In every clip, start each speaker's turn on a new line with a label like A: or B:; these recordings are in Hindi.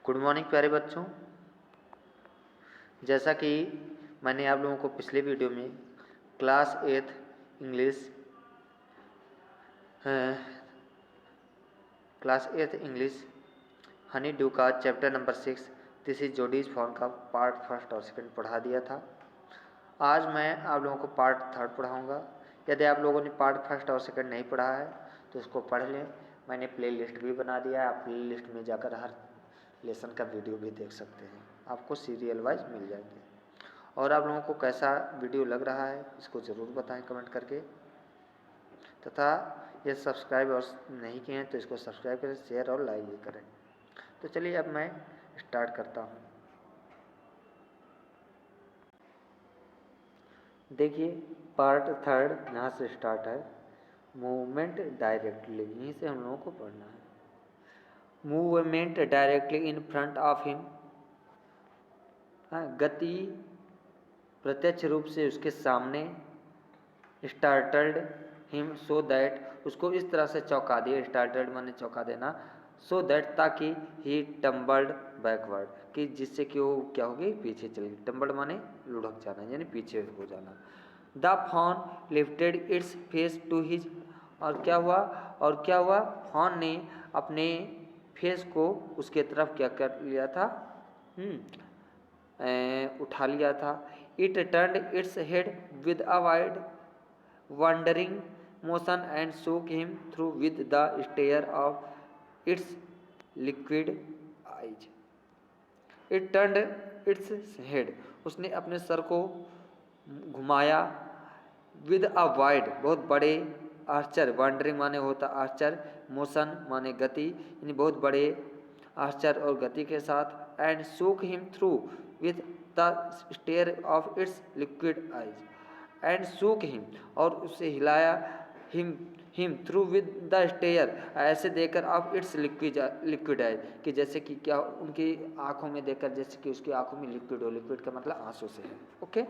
A: गुड मॉर्निंग प्यारे बच्चों। जैसा कि मैंने आप लोगों को पिछले वीडियो में क्लास 8 इंग्लिश हनी ड्यू का chapter number 6 this is Jody's form का पार्ट फर्स्ट और सेकंड पढ़ा दिया था। आज मैं आप लोगों को पार्ट थर्ड पढ़ाऊंगा। यदि आप लोगों ने पार्ट फर्स्ट और सेकंड नहीं पढ़ा है तो इसको पढ़ लें। मैंने प्ले लिस्ट भी बना दिया है, आप प्ले लिस्ट में जाकर हर लेसन का वीडियो भी देख सकते हैं, आपको सीरियल वाइज मिल जाएंगे। और आप लोगों को कैसा वीडियो लग रहा है इसको ज़रूर बताएं कमेंट करके, तथा ये सब्सक्राइब और नहीं किए हैं तो इसको सब्सक्राइब करें, शेयर और लाइक भी करें। तो चलिए अब मैं स्टार्ट करता हूँ। देखिए पार्ट थर्ड यहाँ से स्टार्ट है। मूवमेंट डायरेक्टली, यहीं से हम लोगों को पढ़ना है। Movement directly in front of him, गति प्रत्यक्ष रूप से उसके सामने। स्टार्टल्ड हिम सो दैट, उसको इस तरह से चौंका दिया। स्टार्टल्ड माने चौंका देना, सो दैट ताकि ही टम्बल्ड बैकवर्ड, कि जिससे कि वो क्या होगी, पीछे चलेगी। टम्बल्ड माने लुढ़क जाना यानी पीछे हो जाना। The fawn lifted its face to his, और क्या हुआ, फॉन ने अपने फेस को उसके तरफ क्या कर लिया था, उठा लिया था। It turned its head with a wide wandering motion and shook him through with the stare of its liquid eyes. It turned its head, उसने अपने सर को घुमाया। with a wide, बहुत बड़े आश्चर्य, wandering माने होता आश्चर्य, motion माने गति, यानी बहुत बड़े आश्चर्य और गति के साथ। and shook him through with the stare of its liquid eyes. And shook him, और उसे हिलाया। Him through with the stare, ऐसे देकर ऑफ इट्स लिक्विड आई, कि जैसे कि क्या उनकी आंखों में देखकर जैसे कि उसकी आंखों में लिक्विड हो। लिक्विड का मतलब आंसू से है। Okay,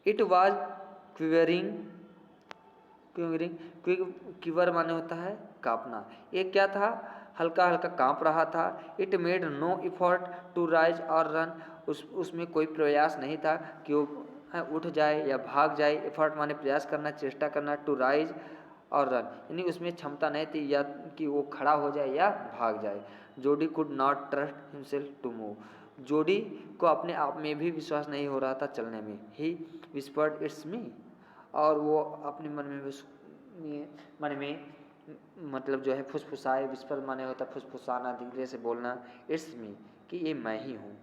A: it was quivering, quiver माने होता है कांपना। ये क्या था, हल्का हल्का कांप रहा था। It made no effort to rise और रन, उसमें कोई प्रयास नहीं था कि वो उठ जाए या भाग जाए। इफर्ट माने प्रयास करना, चेष्टा करना। टू राइज और रन यानी उसमें क्षमता नहीं थी या कि वो खड़ा हो जाए या भाग जाए। Jody could not trust himself to move, Jody को अपने आप में भी विश्वास नहीं हो रहा था चलने में। ही विस्पर्ड इट्स मी, और वो अपने मन में मतलब जो है फुसफुसाए। विस्पर माने होता फुसफुसाना, धीरे से बोलना। इट्स मी, कि ये मैं ही हूँ।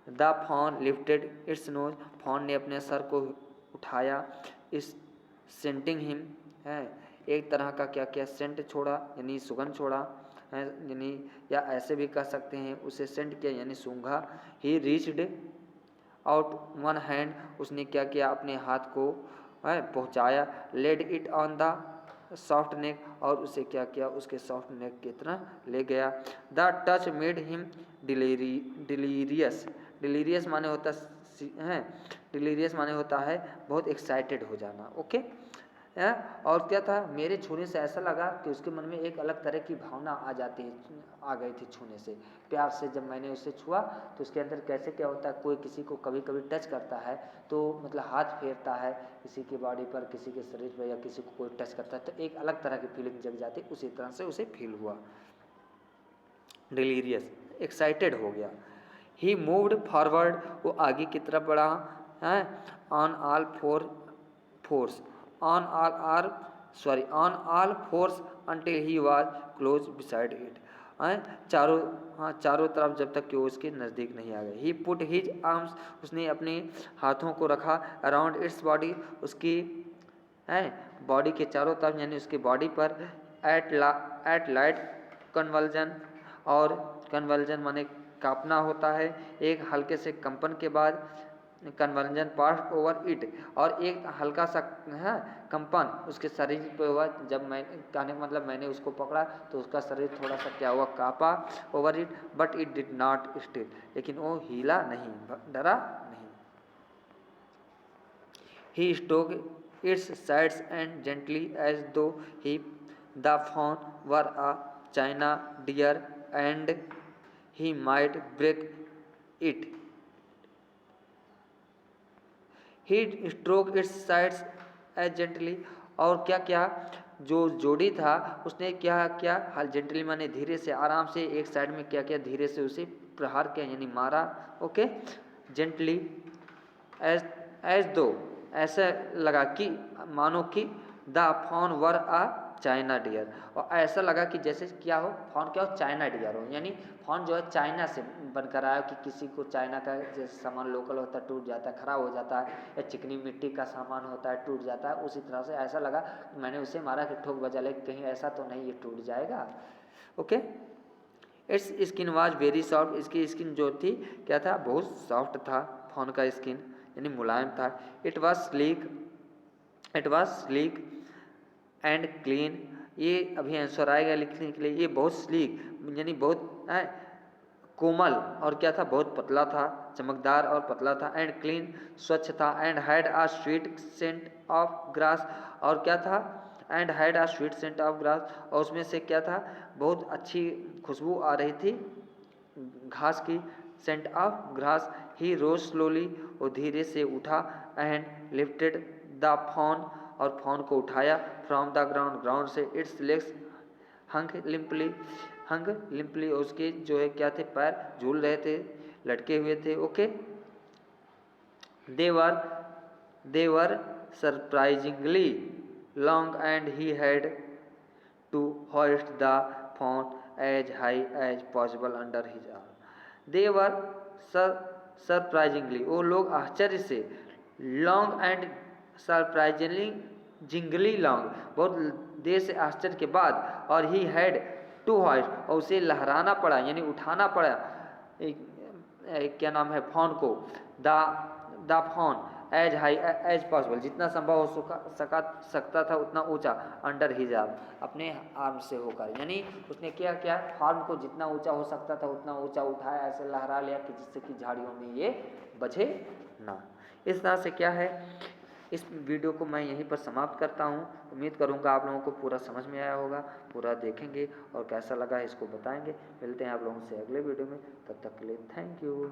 A: The fawn lifted its nose, fawn ने अपने सर को उठाया। इस सेंटिंग हिम है, एक तरह का क्या क्या सेंट छोड़ा, यानी सुगंध छोड़ा है, यानी या ऐसे भी कह सकते हैं उसे सेंट किया यानी सूंघा। He reached out one hand, उसने क्या किया, अपने हाथ को पहुंचाया। Laid it on the soft neck, और उसे क्या किया, उसके सॉफ्ट नेक की तरह ले गया। The touch made him delirious, delirious माने होता है, डिलीरियस माने होता है बहुत एक्साइटेड हो जाना। ओके, और क्या था, मेरे छूने से ऐसा लगा कि उसके मन में एक अलग तरह की भावना आ गई थी छूने से। प्यार से जब मैंने उसे छुआ तो उसके अंदर कैसे क्या होता है, कोई किसी को कभी कभी टच करता है तो मतलब हाथ फेरता है किसी की बॉडी पर, किसी के शरीर पर, या किसी को कोई टच करता है तो एक अलग तरह की फीलिंग जग जाती है। उसी तरह से उसे फील हुआ, डिलीरियस, एक्साइटेड हो गया। ही मूव्ड फॉरवर्ड, वो आगे की तरफ बढ़ा है। On all force on all force until he was close beside it, चारों तरफ जब तक कि वो उसके नज़दीक नहीं आ गए। ही पुट हिज आर्म्स, उसने अपने हाथों को रखा अराउंड इट्स बॉडी, उसकी बॉडी के चारों तरफ यानी उसकी बॉडी पर। एट लाइट कन्वल्जन, और कन्वल्जन माने कांपना होता है, एक हल्के से कंपन के बाद। कन्वर्जन पास ओवर इट, और एक हल्का सा कंपन उसके शरीर पे हुआ। जब मैं कहने का मतलब मैंने उसको पकड़ा तो उसका शरीर थोड़ा सा क्या हुआ, कांपा। Over it but it did not still, लेकिन वो हिला नहीं, डरा नहीं। He stroked its sides and gently as though the fawn were a china deer and he might break it. He stroked its sides as gently. और क्या क्या जो जोड़ी था उसने क्या क्या हाल जेंटली माने धीरे से आराम से एक साइड में क्या क्या धीरे से उसे प्रहार किया यानी मारा। ओके, जेंटली एज एज दो ऐसा लगा कि मानो कि the fawn were a china deer, और ऐसा लगा कि जैसे क्या हो फॉन क्या हो चाइना डियर हो, यानी फॉन जो है चाइना से बनकर आया कि किसी को चाइना का जैसे सामान लोकल होता है टूट जाता है खराब हो जाता है, या चिकनी मिट्टी का सामान होता है टूट जाता है, उसी तरह से ऐसा लगा मैंने उसे मारा कि ठोक बजा, लेकिन कहीं ऐसा तो नहीं ये टूट जाएगा। Okay, it's skin was very soft, इसकी स्किन जो थी क्या था बहुत सॉफ्ट था, फॉन का स्किन यानी मुलायम था। It was sleek and clean, ये अभी आंसर आएगा लिखने के लिए, ये बहुत स्लीक यानी बहुत कोमल, और क्या था बहुत पतला था, चमकदार और पतला था, एंड क्लीन स्वच्छ था, and had a sweet scent of grass, और क्या था and had a sweet scent of grass, और उसमें से क्या था बहुत अच्छी खुशबू आ रही थी घास की, scent of grass. He rose slowly, वो धीरे से उठा, एंड लिफ्टेड द फॉन, और फॉन को उठाया, फ्रॉम द ग्राउंड, ग्राउंड से, इट्स लेग्स हंग लिम्पली, उसके जो है क्या थे पैर झूल रहे थे लटके हुए थे। Okay, they were surprisingly long and he had to hoist the phone as high as possible under his arm. They were surprisingly, वो लोग आश्चर्य से, long and surprisingly Zhengli long, बहुत देर से आश्चर्य के बाद, और ही हैड टू हॉइस्ट, और उसे लहराना पड़ा यानी उठाना पड़ा क्या नाम है फोन को, the fawn as high as possible, जितना संभव हो सकता था उतना ऊंचा, अंडर हिज आर्म, अपने आर्म से होकर, यानी उसने क्या क्या फार्म को जितना ऊंचा हो सकता था उतना ऊंचा उठाया, ऐसे लहरा लिया कि जिससे कि झाड़ियों में ये बचे ना। इस तरह से क्या है, इस वीडियो को मैं यहीं पर समाप्त करता हूँ। उम्मीद करूँगा आप लोगों को पूरा समझ में आया होगा, पूरा देखेंगे और कैसा लगा इसको बताएंगे। मिलते हैं आप लोगों से अगले वीडियो में, तब तक के लिए थैंक यू।